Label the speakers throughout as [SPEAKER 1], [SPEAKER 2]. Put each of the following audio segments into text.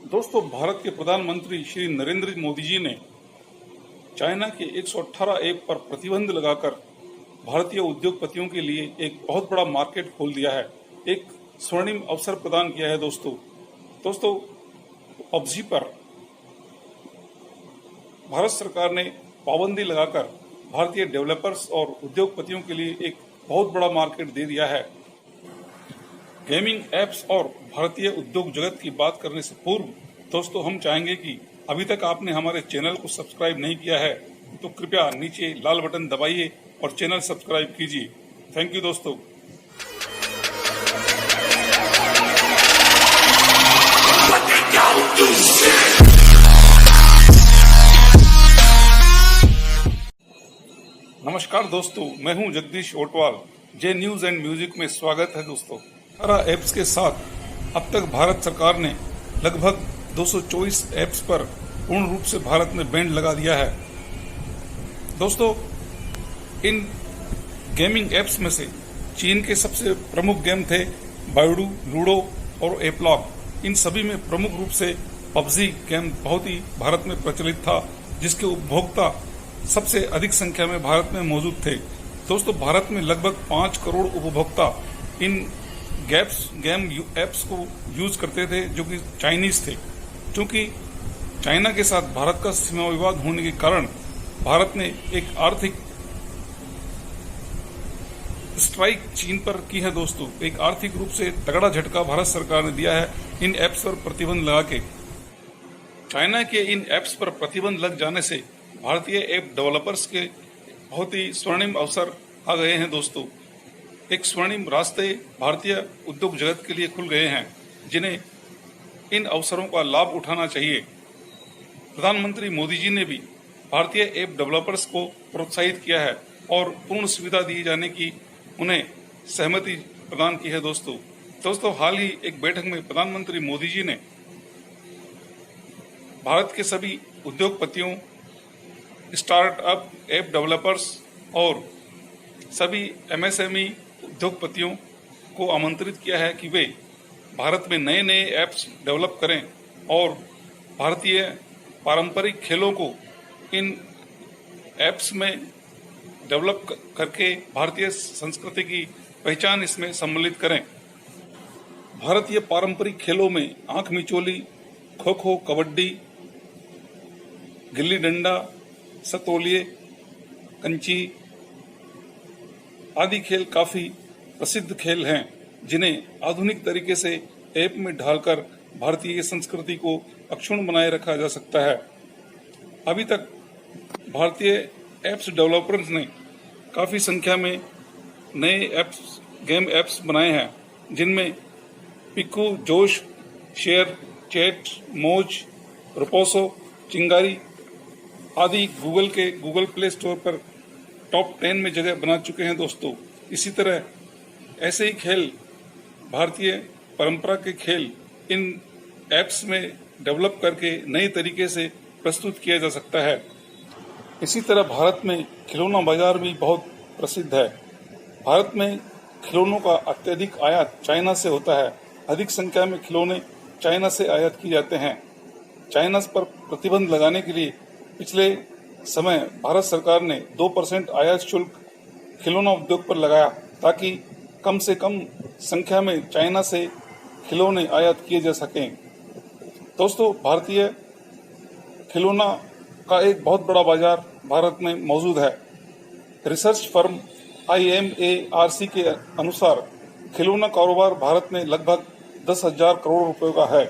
[SPEAKER 1] दोस्तों, भारत के प्रधानमंत्री श्री नरेंद्र मोदी जी ने चाइना के 118 ऐप पर प्रतिबंध लगाकर भारतीय उद्योगपतियों के लिए एक बहुत बड़ा मार्केट खोल दिया है। एक स्वर्णिम अवसर प्रदान किया है। दोस्तों पबजी पर भारत सरकार ने पाबंदी लगाकर भारतीय डेवलपर्स और उद्योगपतियों के लिए एक बहुत बड़ा मार्केट दे दिया है। गेमिंग एप्स और भारतीय उद्योग जगत की बात करने से पूर्व दोस्तों हम चाहेंगे कि अभी तक आपने हमारे चैनल को सब्सक्राइब नहीं किया है तो कृपया नीचे लाल बटन दबाइए और चैनल सब्सक्राइब कीजिए। थैंक यू दोस्तों। नमस्कार दोस्तों, मैं हूं जगदीश ओटवाल। जे न्यूज एंड म्यूजिक में स्वागत है दोस्तों। 18 ऐप्स के साथ अब तक भारत सरकार ने लगभग 224 ऐप्स पर पूर्ण रूप से भारत में बैन लगा दिया है। दोस्तों, इन गेमिंग ऐप्स में से चीन के सबसे प्रमुख गेम थे बाइडू, लूडो और एप्लॉग। इन सभी में प्रमुख रूप से पबजी गेम बहुत ही भारत में प्रचलित था, जिसके उपभोक्ता सबसे अधिक संख्या में भारत में मौजूद थे। दोस्तों, भारत में लगभग 5 करोड़ उपभोक्ता इन गेम एप्स को यूज करते थे, जो कि चाइनीज थे। क्योंकि चाइना के साथ भारत का सीमा विवाद होने के कारण भारत ने एक आर्थिक स्ट्राइक चीन पर की है। दोस्तों, एक आर्थिक रूप से तगड़ा झटका भारत सरकार ने दिया है इन एप्स पर प्रतिबंध लगा के। चाइना के इन एप्स पर प्रतिबंध लग जाने से भारतीय ऐप डेवलपर्स के बहुत ही स्वर्णिम अवसर आ गए हैं। दोस्तों, एक स्वर्णिम रास्ते भारतीय उद्योग जगत के लिए खुल गए हैं, जिन्हें इन अवसरों का लाभ उठाना चाहिए। प्रधानमंत्री मोदी जी ने भी भारतीय ऐप डेवलपर्स को प्रोत्साहित किया है और पूर्ण सुविधा दिए जाने की उन्हें सहमति प्रदान की है। दोस्तों हाल ही एक बैठक में प्रधानमंत्री मोदी जी ने भारत के सभी उद्योगपतियों, स्टार्टअप, ऐप डेवलपर्स और सभी एमएसएमई उद्योगपतियों को आमंत्रित किया है कि वे भारत में नए नए ऐप्स डेवलप करें और भारतीय पारंपरिक खेलों को इन ऐप्स में डेवलप करके भारतीय संस्कृति की पहचान इसमें सम्मिलित करें। भारतीय पारंपरिक खेलों में आंख मिचोली, खो खो, कबड्डी, गिल्ली डंडा, सतोलिए, कंची आदि खेल काफी प्रसिद्ध खेल हैं, जिन्हें आधुनिक तरीके से ऐप में ढालकर भारतीय संस्कृति को अक्षुण्ण बनाए रखा जा सकता है। अभी तक भारतीय ऐप्स डेवलपर्स ने काफी संख्या में नए ऐप्स, गेम ऐप्स बनाए हैं, जिनमें पिक्कू, जोश, शेयर, चैट, मौज, रपोसो, चिंगारी आदि गूगल प्ले स्टोर पर टॉप 10 में जगह बना चुके हैं। दोस्तों, इसी तरह ऐसे ही खेल, भारतीय परंपरा के खेल इन ऐप्स में डेवलप करके नए तरीके से प्रस्तुत किया जा सकता है। इसी तरह भारत में खिलौना बाजार भी बहुत प्रसिद्ध है। भारत में खिलौनों का अत्यधिक आयात चाइना से होता है। अधिक संख्या में खिलौने चाइना से आयात किए जाते हैं। चाइना पर प्रतिबंध लगाने के लिए पिछले समय भारत सरकार ने 2% आयात शुल्क खिलौना उद्योग पर लगाया, ताकि कम से कम संख्या में चाइना से खिलौने आयात किए जा सकें। दोस्तों, भारतीय खिलौना का एक बहुत बड़ा बाजार भारत में मौजूद है। रिसर्च फर्म IMARC के अनुसार खिलौना कारोबार भारत में लगभग 10,000 करोड़ रुपए का है,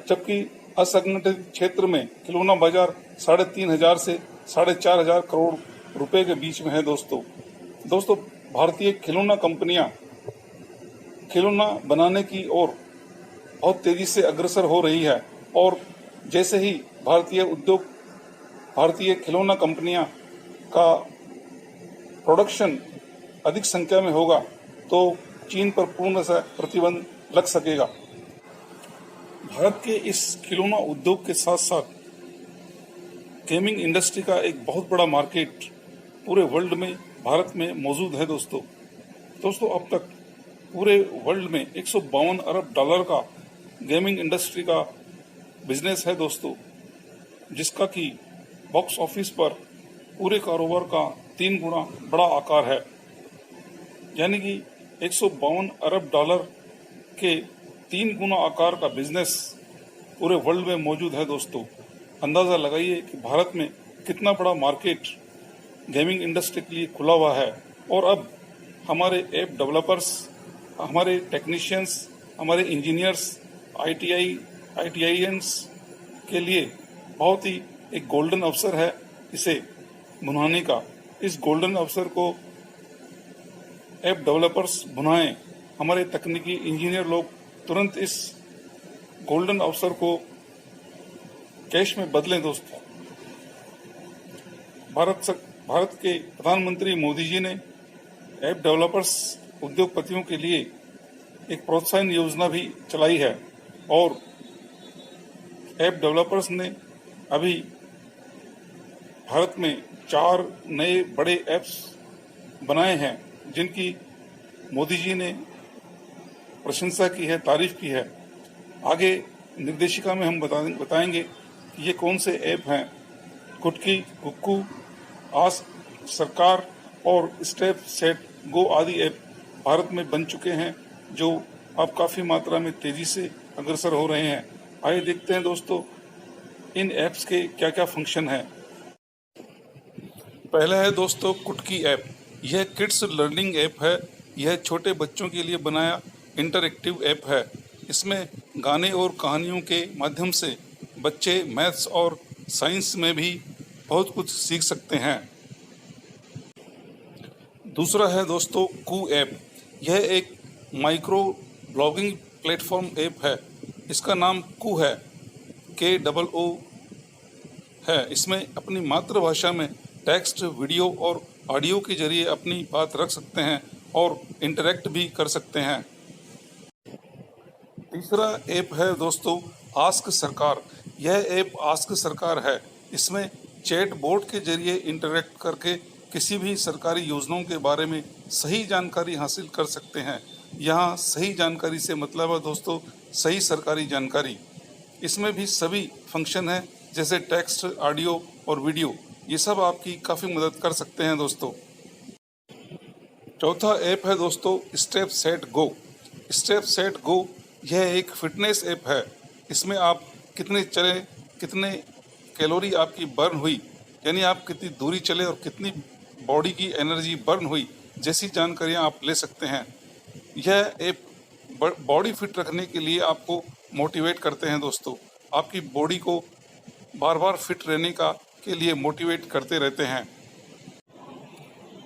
[SPEAKER 1] जबकि असंगठित क्षेत्र में खिलौना बाजार 3,500 से 4,500 करोड़ रुपए के बीच में है। दोस्तों भारतीय खिलौना कंपनियां खिलौना बनाने की ओर बहुत तेजी से अग्रसर हो रही है, और जैसे ही भारतीय खिलौना कंपनियां का प्रोडक्शन अधिक संख्या में होगा तो चीन पर पूर्ण प्रतिबंध लग सकेगा। भारत के इस खिलौना उद्योग के साथ साथ गेमिंग इंडस्ट्री का एक बहुत बड़ा मार्केट पूरे वर्ल्ड में भारत में मौजूद है। दोस्तों अब तक पूरे वर्ल्ड में $152 अरब का गेमिंग इंडस्ट्री का बिजनेस है दोस्तों, जिसका कि बॉक्स ऑफिस पर पूरे कारोबार का 3 गुना बड़ा आकार है, यानी कि 152 अरब डॉलर के 3 गुना आकार का बिजनेस पूरे वर्ल्ड में मौजूद है दोस्तों। अंदाजा लगाइए कि भारत में कितना बड़ा मार्केट गेमिंग इंडस्ट्री के लिए खुला हुआ है। और अब हमारे ऐप डेवलपर्स, हमारे टेक्नीशियंस, हमारे इंजीनियर्स, आईटीआईएंस के लिए बहुत ही एक गोल्डन अवसर है इसे भुनाने का। इस गोल्डन अवसर को ऐप डेवलपर्स भुनाएं, हमारे तकनीकी इंजीनियर लोग तुरंत इस गोल्डन अवसर को कैश में बदलें दोस्तों। भारत के प्रधानमंत्री मोदी जी ने ऐप डेवलपर्स उद्योगपतियों के लिए एक प्रोत्साहन योजना भी चलाई है और ऐप डेवलपर्स ने अभी भारत में 4 नए बड़े ऐप्स बनाए हैं, जिनकी मोदी जी ने प्रशंसा की है, तारीफ की है। आगे निर्देशिका में हम बताएंगे कि ये कौन से ऐप हैं। कुटकी, कुक्कू, आस्क सरकार और स्टेप सेट गो आदि ऐप भारत में बन चुके हैं, जो अब काफी मात्रा में तेजी से अग्रसर हो रहे हैं। आइए देखते हैं दोस्तों इन ऐप्स के क्या क्या फंक्शन हैं। पहला है दोस्तों कुटकी ऐप। यह किड्स लर्निंग ऐप है। यह छोटे बच्चों के लिए बनाया इंटरैक्टिव ऐप है। इसमें गाने और कहानियों के माध्यम से बच्चे मैथ्स और साइंस में भी बहुत कुछ सीख सकते हैं। दूसरा है दोस्तों कू ऐप। यह एक माइक्रो ब्लॉगिंग प्लेटफॉर्म ऐप है। इसका नाम कू है, KOO है। इसमें अपनी मातृभाषा में टेक्स्ट, वीडियो और ऑडियो के जरिए अपनी बात रख सकते हैं और इंटरेक्ट भी कर सकते हैं। तीसरा ऐप है दोस्तों आस्क सरकार। यह ऐप आस्क सरकार है। इसमें चैट बोर्ड के जरिए इंटरेक्ट करके किसी भी सरकारी योजनाओं के बारे में सही जानकारी हासिल कर सकते हैं। यहाँ सही जानकारी से मतलब है दोस्तों सही सरकारी जानकारी। इसमें भी सभी फंक्शन हैं, जैसे टेक्स्ट, ऑडियो और वीडियो। ये सब आपकी काफ़ी मदद कर सकते हैं दोस्तों। चौथा ऐप है दोस्तों step set go. Step set go यह एक फिटनेस ऐप है। इसमें आप कितने चले, कितने कैलोरी आपकी बर्न हुई, यानी आप कितनी दूरी चले और कितनी बॉडी की एनर्जी बर्न हुई, जैसी जानकारियां आप ले सकते हैं। यह ऐप बॉडी फिट रखने के लिए आपको मोटिवेट करते हैं दोस्तों। आपकी बॉडी को बार बार फिट रहने के लिए मोटिवेट करते रहते हैं।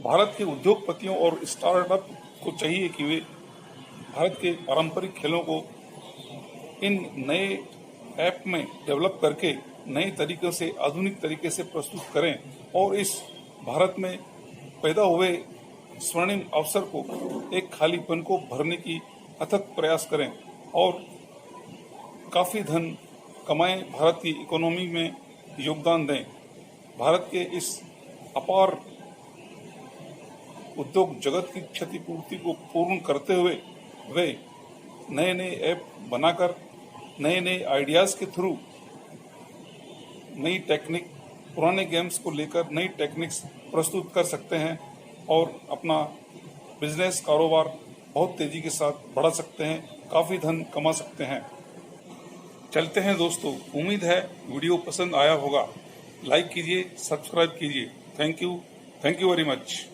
[SPEAKER 1] भारत के उद्योगपतियों और स्टार्टअप को चाहिए कि वे भारत के पारंपरिक खेलों को इन नए ऐप में डेवलप करके नए तरीक़ों से, आधुनिक तरीके से प्रस्तुत करें और इस भारत में पैदा हुए स्वर्णिम अवसर को, एक खालीपन को भरने की अथक प्रयास करें और काफ़ी धन कमाएं, भारत की इकोनॉमी में योगदान दें। भारत के इस अपार उद्योग जगत की क्षतिपूर्ति को पूर्ण करते हुए वे नए नए ऐप बनाकर, नए नए आइडियाज़ के थ्रू नई टेक्निक, पुराने गेम्स को लेकर नई टेक्निक्स प्रस्तुत कर सकते हैं और अपना बिजनेस, कारोबार बहुत तेज़ी के साथ बढ़ा सकते हैं, काफ़ी धन कमा सकते हैं। चलते हैं दोस्तों, उम्मीद है वीडियो पसंद आया होगा। लाइक कीजिए, सब्सक्राइब कीजिए। Thank you very much.